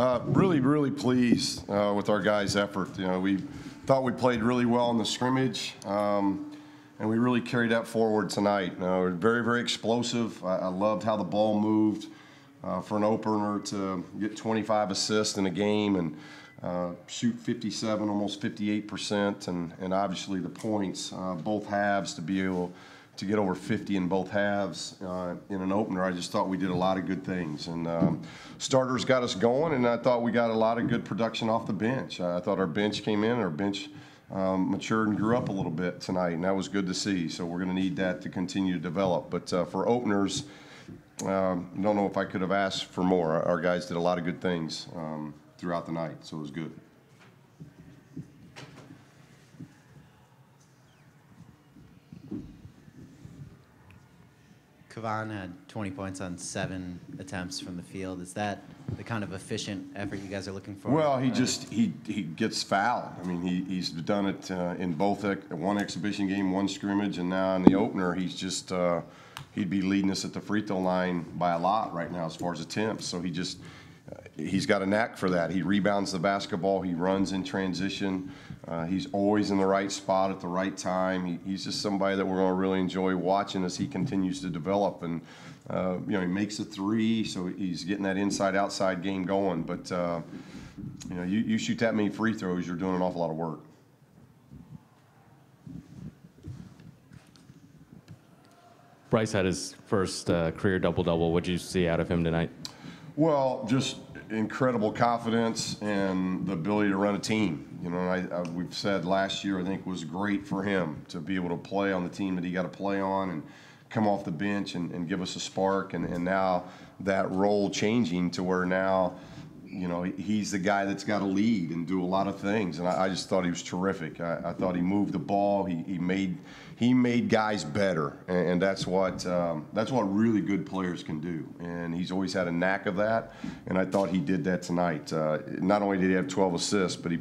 Really pleased with our guys' effort. You know, we thought we played really well in the scrimmage, and we really carried that forward tonight. We're very explosive. I loved how the ball moved for an opener to get 25 assists in a game and shoot 57, almost 58%, and obviously the points, both halves, to be able to get over 50 in both halves in an opener. I just thought we did a lot of good things, and starters got us going, and I thought we got a lot of good production off the bench. I thought our bench came in, our bench matured and grew up a little bit tonight, and that was good to see. So we're going to need that to continue to develop. But for openers, don't know if I could have asked for more. Our guys did a lot of good things throughout the night, so it was good. Kevon had 20 points on 7 attempts from the field. Is that the kind of efficient effort you guys are looking for? Well, he gets fouled. I mean, he's done it in both one exhibition game, one scrimmage, and now in the opener, he's just he'd be leading us at the free throw line by a lot right now as far as attempts. So he's got a knack for that. He rebounds the basketball. He runs in transition. He's always in the right spot at the right time. He's just somebody that we're going to really enjoy watching as he continues to develop. And, you know, he makes a three, so he's getting that inside-outside game going. But, you know, you shoot that many free throws, you're doing an awful lot of work. Bryce had his first career double-double. What did you see out of him tonight? Well, just incredible confidence and the ability to run a team. You know, we've said last year I think was great for him to be able to play on the team that he got to play on and come off the bench and give us a spark. And now that role changing to where now, you know, he's the guy that's got to lead and do a lot of things. And I just thought he was terrific. I thought he moved the ball. He made guys better, and that's what really good players can do. And he's always had a knack of that, and I thought he did that tonight. Not only did he have 12 assists, but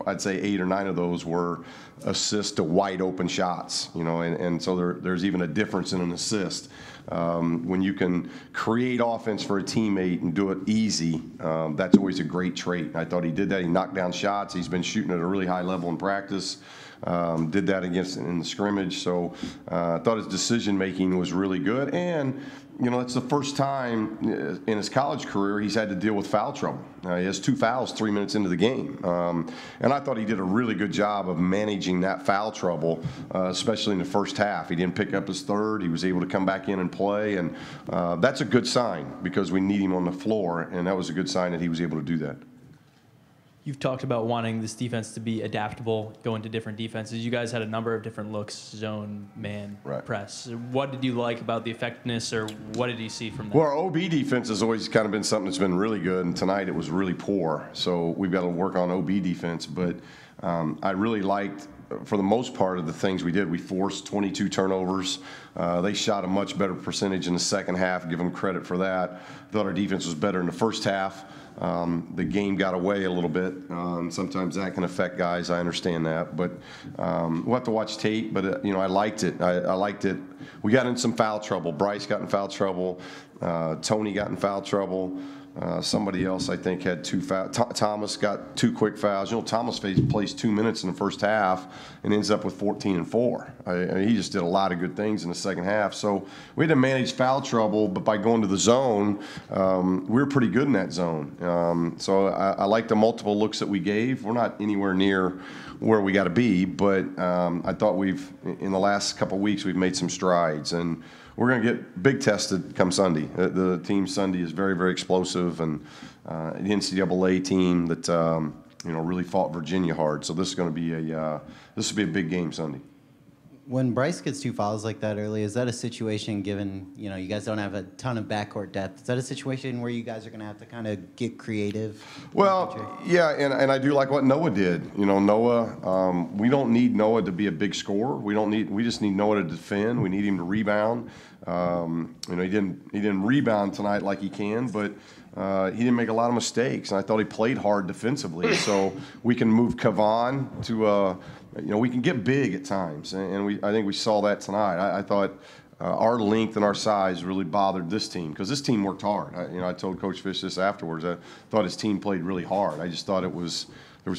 I'd say 8 or 9 of those were assists to wide open shots. You know, and so there's even a difference in an assist. When you can create offense for a teammate and do it easy, that's always a great trait. I thought he did that. He knocked down shots. He's been shooting at a really high level in practice. Did that in the scrimmage. So I thought his decision making was really good. And, you know, it's the first time in his college career he's had to deal with foul trouble. He has 2 fouls 3 minutes into the game. And I thought he did a really good job of managing that foul trouble, especially in the first half. He didn't pick up his third. He was able to come back in and play. And that's a good sign because we need him on the floor. And that was a good sign that he was able to do that. You've talked about wanting this defense to be adaptable, go into different defenses. You guys had a number of different looks, zone, man, right, press. What did you like about the effectiveness, or what did you see from that? Well, our OB defense has always kind of been something that's been really good, and tonight it was really poor. So we've got to work on OB defense. But I really liked, for the most part of the things we did, we forced 22 turnovers. They shot a much better percentage in the second half. Give them credit for that. Thought our defense was better in the first half. The game got away a little bit, and sometimes that can affect guys. I understand that, but we'll have to watch tape. But you know, I liked it. I liked it. We got in some foul trouble. Bryce got in foul trouble. Tony got in foul trouble. Somebody else, I think, had 2 fouls. Thomas got 2 quick fouls. You know, Thomas plays 2 minutes in the first half and ends up with 14 and 4. He just did a lot of good things in the second half. So we had to manage foul trouble, but by going to the zone, we were pretty good in that zone. So I like the multiple looks that we gave. We're not anywhere near where we got to be, but I thought in the last couple of weeks, we've made some strides. And we're going to get big tested come Sunday. The team Sunday is very explosive, and the NCAA team that you know, really fought Virginia hard. So this is going to be this will be a big game Sunday. When Bryce gets 2 fouls like that early, is that a situation, given, you know, you guys don't have a ton of backcourt depth, is that a situation where you guys are going to have to kind of get creative? Well, yeah, and I do like what Noah did. You know, Noah, we don't need Noah to be a big scorer. We just need Noah to defend. We need him to rebound. You know, he didn't rebound tonight like he can, but he didn't make a lot of mistakes, and I thought he played hard defensively. So we can move Kevon to you know, we can get big at times, and I think we saw that tonight. I thought our length and our size really bothered this team because this team worked hard. I told Coach Fish this afterwards. I thought his team played really hard. I just thought there was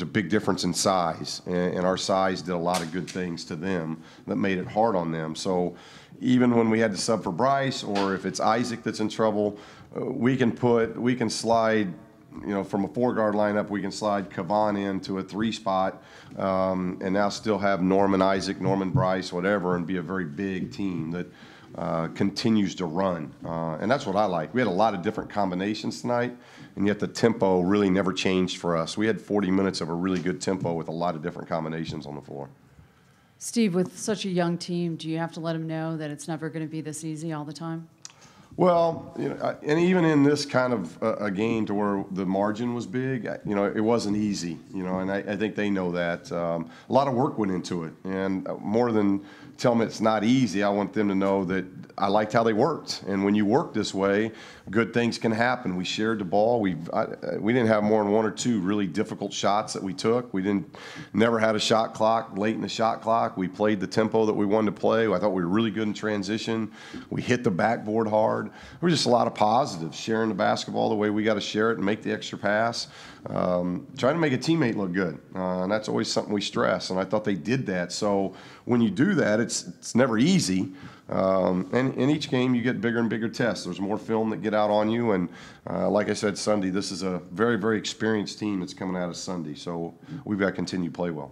a big difference in size, and our size did a lot of good things to them that made it hard on them. So even when we had to sub for Bryce, or if it's Isaac that's in trouble, we can slide. From a 4-guard lineup, we can slide Kevon into a 3 spot, and now still have Norman Isaac, Norman Bryce, whatever, and be a very big team that continues to run. And that's what I like. We had a lot of different combinations tonight, and yet the tempo really never changed for us. We had 40 minutes of a really good tempo with a lot of different combinations on the floor. Steve, with such a young team, do you have to let them know that it's never going to be this easy all the time? Well, and even in this kind of a game to where the margin was big, it wasn't easy, and I think they know that. A lot of work went into it, and more than tell them it's not easy, I want them to know that I liked how they worked. And when you work this way, good things can happen. We shared the ball. We didn't have more than 1 or 2 really difficult shots that we took. We never had a shot clock, late in the shot clock. We played the tempo that we wanted to play. I thought we were really good in transition. We hit the backboard hard. There were just a lot of positives, sharing the basketball the way we got to share it and make the extra pass. Trying to make a teammate look good, and that's always something we stress, and I thought they did that. So when you do that, it's never easy, and in each game you get bigger and bigger tests. There's more film that get out on you, and like I said Sunday, this is a very, very experienced team that's coming out of Sunday, so we've got to continue to play well.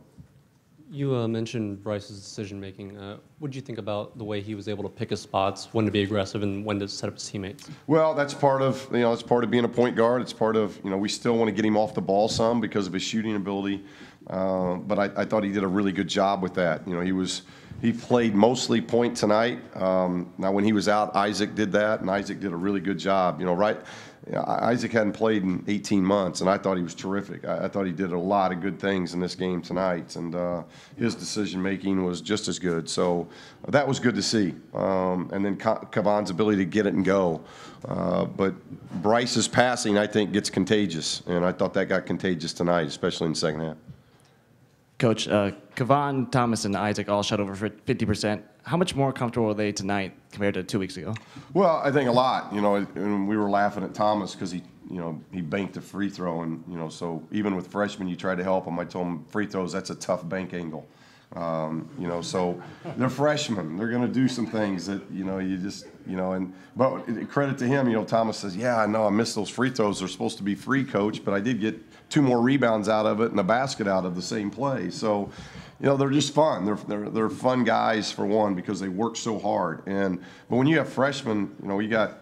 You mentioned Bryce's decision-making. What did you think about the way he was able to pick his spots, when to be aggressive and when to set up his teammates? Well, that's part of it's part of being a point guard. It's part of we still want to get him off the ball some because of his shooting ability. But I thought he did a really good job with that. He played mostly point tonight. Now when he was out, Isaac did that, and Isaac did a really good job. Isaac hadn't played in 18 months, and I thought he was terrific. I thought he did a lot of good things in this game tonight, and his decision-making was just as good. So that was good to see. And then Kevon's ability to get it and go. But Bryce's passing, I think, gets contagious, and I thought that got contagious tonight, especially in the second half. Coach, Kevon, Thomas, and Isaac all shot over 50%. How much more comfortable are they tonight compared to 2 weeks ago? Well, I think a lot. And we were laughing at Thomas because he banked a free throw, and so even with freshmen, you try to help them. I told him free throws, that's a tough bank angle. So they're freshmen. They're going to do some things that but credit to him. Thomas says, "Yeah, I know I missed those free throws. They're supposed to be free, coach, but I did get 2 more rebounds out of it and a basket out of the same play." So, they're just fun. They're fun guys for one because they work so hard. But when you have freshmen, you got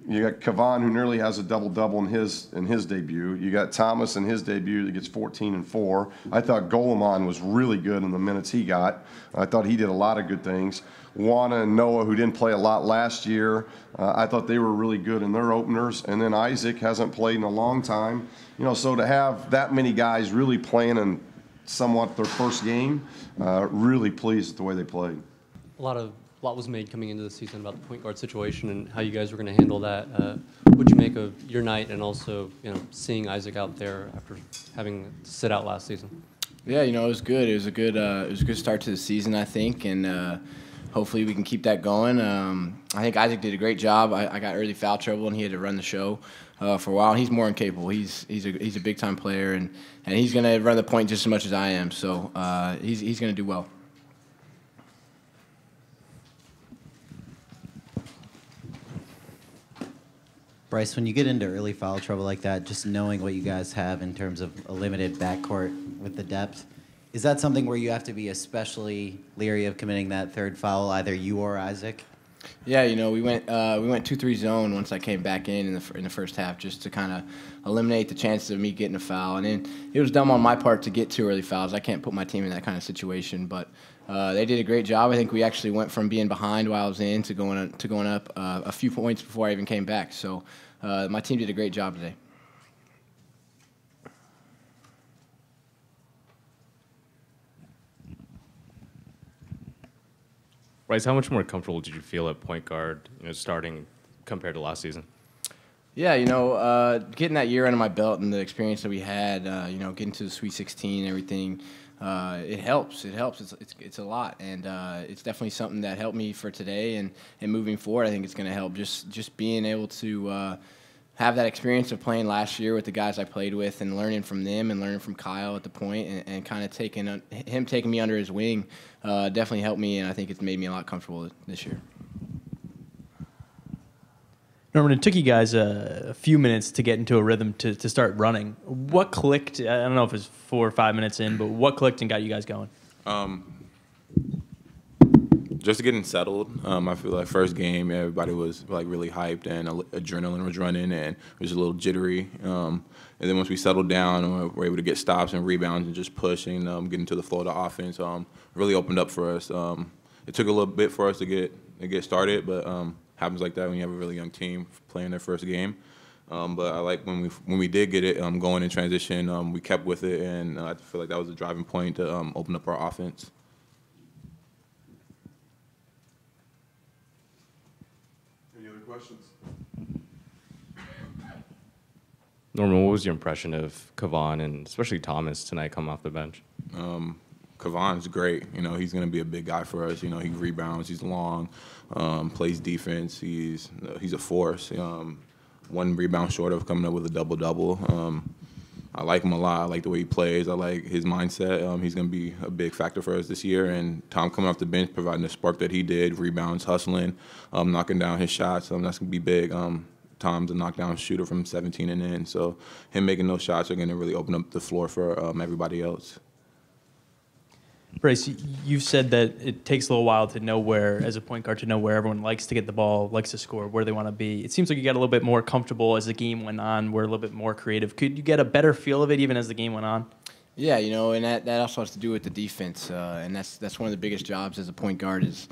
Kevon, who nearly has a double-double in his debut. You got Thomas in his debut that gets 14 and 4. I thought Goleman was really good in the minutes he got. I thought he did a lot of good things. Juana and Noah, who didn't play a lot last year, I thought they were really good in their openers. And then Isaac hasn't played in a long time. So to have that many guys really playing in somewhat their first game, really pleased with the way they played. A lot was made coming into the season about the point guard situation and how you guys were going to handle that. What did you make of your night and also seeing Isaac out there after having to sit out last season? Yeah, it was good. It was a good start to the season, I think, and hopefully we can keep that going. I think Isaac did a great job. I got early foul trouble and he had to run the show for a while. He's more than capable. He's a big time player and he's going to run the point just as much as I am. So he's going to do well. Bryce, when you get into early foul trouble like that, just knowing what you guys have in terms of a limited backcourt with the depth, is that something where you have to be especially leery of committing that third foul, either you or Isaac? Yeah, we went 2-3 zone once I came back in the first half just to kind of eliminate the chances of me getting a foul. And then it was dumb on my part to get 2 early fouls. I can't put my team in that kind of situation, but they did a great job. I think we actually went from being behind while I was in to going up a few points before I even came back. So my team did a great job today. Bryce, how much more comfortable did you feel at point guard, starting compared to last season? Yeah, getting that year under my belt and the experience that we had, getting to the Sweet 16 and everything, it helps. It helps. It's a lot, and it's definitely something that helped me for today and moving forward. I think it's going to help just being able to have that experience of playing last year with the guys I played with and learning from them and learning from Kyle at the point and kind of taking me under his wing definitely helped me, and I think it's made me a lot comfortable this year. Norman, it took you guys a few minutes to get into a rhythm to start running. What clicked? I don't know if it's 4 or 5 minutes in, but what clicked and got you guys going? Just getting settled. I feel like first game, everybody was like really hyped and adrenaline was running and it was a little jittery. And then once we settled down, we were able to get stops and rebounds and just pushing, getting to the flow of the offense. Really opened up for us. It took a little bit for us to get started, but happens like that when you have a really young team playing their first game. But I like when we did get it going in transition, we kept with it, and I feel like that was a driving point to open up our offense. Any other questions? Norman, what was your impression of Kevon and especially Thomas tonight coming off the bench? Kevon's great. You know, he's going to be a big guy for us. You know, he rebounds, he's long, plays defense. He's a force. 1 rebound short of coming up with a double-double. I like him a lot. I like the way he plays. I like his mindset. He's going to be a big factor for us this year. And Tom coming off the bench, providing the spark that he did, rebounds, hustling, knocking down his shots. That's going to be big. Tom's a knockdown shooter from 17 and in. So him making those shots are going to really open up the floor for everybody else. Bryce, you've said that it takes a little while to know where, as a point guard, to know where everyone likes to get the ball, likes to score, where they want to be. It seems like you got a little bit more comfortable as the game went on. We're a little bit more creative. Could you get a better feel of it even as the game went on? Yeah, you know, and that also has to do with the defense, and that's one of the biggest jobs as a point guard is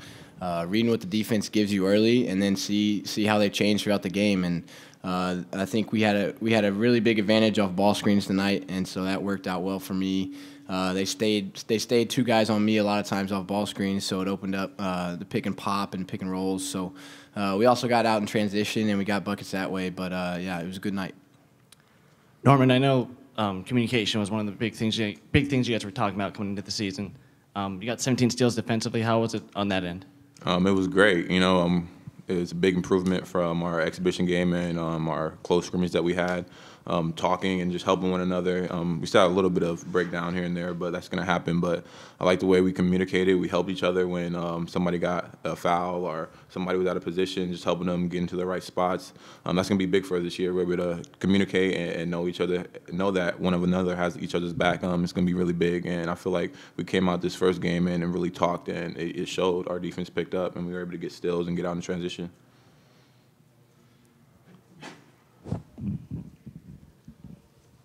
reading what the defense gives you early, and then see how they change throughout the game. And I think we had a really big advantage off ball screens tonight, and so that worked out well for me. They stayed 2 guys on me a lot of times off ball screens, so it opened up the pick and pop and pick and rolls. So we also got out in transition and we got buckets that way. But yeah, it was a good night. Norman, I know communication was one of the big things you guys were talking about coming into the season. You got 17 steals defensively. How was it on that end? It was great. You know, it was a big improvement from our exhibition game and our close scrimmage that we had. Talking and just helping one another. We still had a little bit of breakdown here and there, but that's going to happen. But I like the way we communicated. We helped each other when somebody got a foul or somebody was out of position, just helping them get into the right spots. That's going to be big for us this year. We're able to communicate and know each other, know that one of another has each other's back. It's going to be really big. And I feel like we came out this first game and really talked, and it showed. Our defense picked up, and we were able to get steals and get out in transition.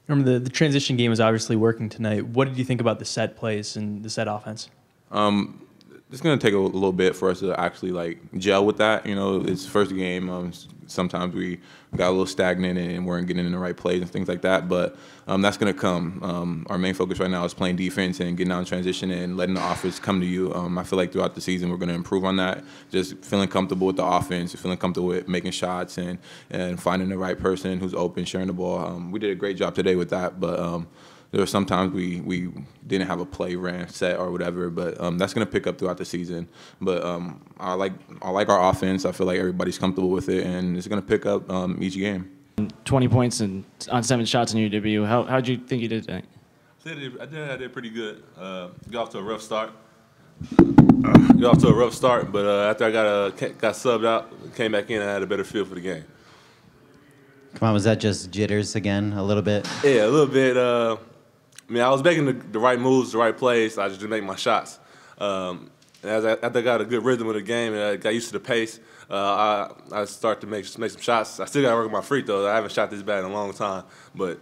Remember, the transition game is obviously working tonight. What did you think about the set plays and the set offense? It's going to take a little bit for us to actually like gel with that. You know, it's first game. Sometimes we got a little stagnant and weren't getting in the right plays and things like that. But that's going to come. Our main focus right now is playing defense and getting out in transition and letting the offense come to you. I feel like throughout the season we're going to improve on that. Just feeling comfortable with the offense, feeling comfortable with making shots and finding the right person who's open, sharing the ball. We did a great job today with that, but there were some times we didn't have a play ran set or whatever, but that's going to pick up throughout the season. But I like our offense. I feel like everybody's comfortable with it, and it's going to pick up each game. 20 points and on 7 shots in your debut. How'd you think you did tonight? I did pretty good. Got off to a rough start. But after I got subbed out, came back in, I had a better feel for the game. Come on, was that just jitters again a little bit? Yeah, a little bit. I was making the right moves, the right plays. So I just didn't make my shots. After I got a good rhythm of the game and I got used to the pace, I started to make some shots. I still got to work on my free throws. I haven't shot this bad in a long time, but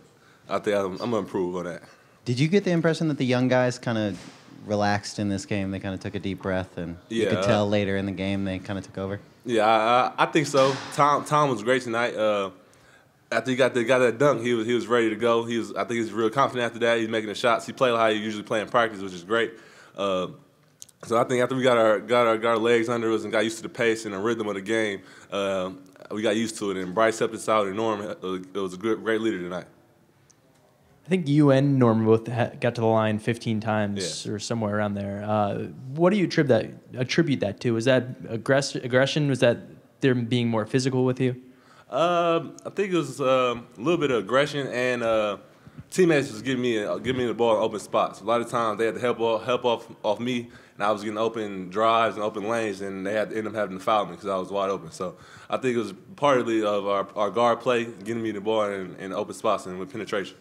I think I'm going to improve on that. Did you get the impression that the young guys kind of relaxed in this game? They kind of took a deep breath, and you could tell later in the game they kind of took over? Yeah, I think so. Tom was great tonight. After he got that dunk, he was ready to go. I think he was real confident after that. He's making the shots. He played like how he usually play in practice, which is great. So I think after we got our legs under us and got used to the pace and the rhythm of the game, we got used to it. And Bryce helped us out, and Norm, it was a great leader tonight. think you and Norman both got to the line 15 times or somewhere around there. What do you attribute that to? Was that aggression? Was that them being more physical with you? I think it was a little bit of aggression and teammates was giving me the ball in open spots. A lot of times they had to help off me, and I was getting open drives and open lanes, and they had to end up having to foul me because I was wide open. So I think it was partly of our guard play, getting me the ball in open spots and with penetration.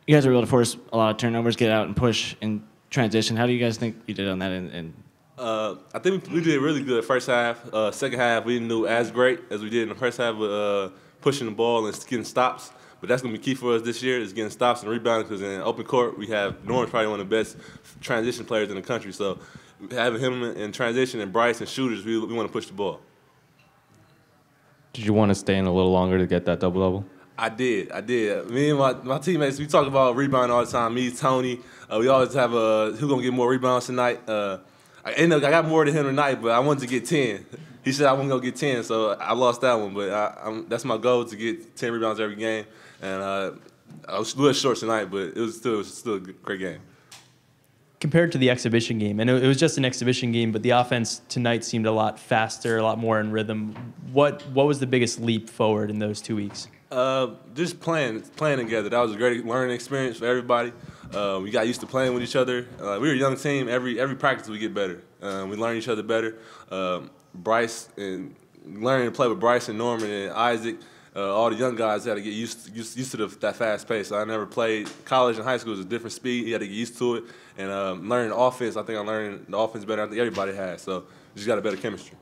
You guys were able to force a lot of turnovers, get out and push in transition. How do you guys think you did on that? I think we did really good first half. Second half, we didn't do as great as we did in the first half with pushing the ball and getting stops. But that's going to be key for us this year is getting stops and rebounding because in open court, we have Norman's probably one of the best transition players in the country. So having him in transition and Bryce and shooters, we want to push the ball. Did you want to stay in a little longer to get that double-double? I did. Me and my teammates, we talk about rebounding all the time. Me, Tony, we always have who's going to get more rebounds tonight. I got more than him tonight, but I wanted to get 10. He said I wasn't going to get 10, so I lost that one. But that's my goal, to get 10 rebounds every game. And I was a little short tonight, but it was still a great game. Compared to the exhibition game, and it was just an exhibition game, but the offense tonight seemed a lot faster, a lot more in rhythm. What was the biggest leap forward in those 2 weeks? Just playing together. That was a great learning experience for everybody. We got used to playing with each other. We were a young team. Every practice we get better. We learn each other better. Bryce and learning to play with Bryce and Norman and Isaac. All the young guys had to get used to that fast pace. I never played college and high school. It was a different speed. You had to get used to it. And learning the offense, I think I'm learning the offense better. I think everybody has. So just got a better chemistry.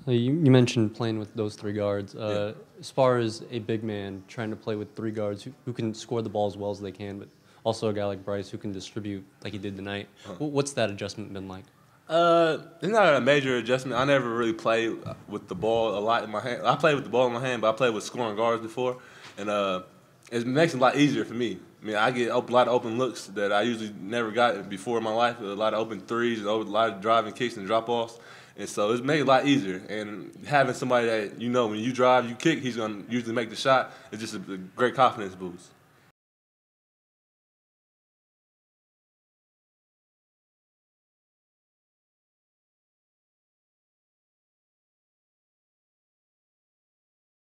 You mentioned playing with those three guards. As far as a big man trying to play with three guards who can score the ball as well as they can, but also a guy like Bryce who can distribute like he did tonight. What's that adjustment been like? It's not a major adjustment. I never really played with the ball a lot in my hand. I played with the ball in my hand, but I played with scoring guards before, and it makes it a lot easier for me. I mean, I get a lot of open looks that I usually never got before in my life. A lot of open threes, a lot of driving kicks and drop-offs. And so it's made it a lot easier. And having somebody that, when you drive, you kick, he's going to usually make the shot. It's just a great confidence boost.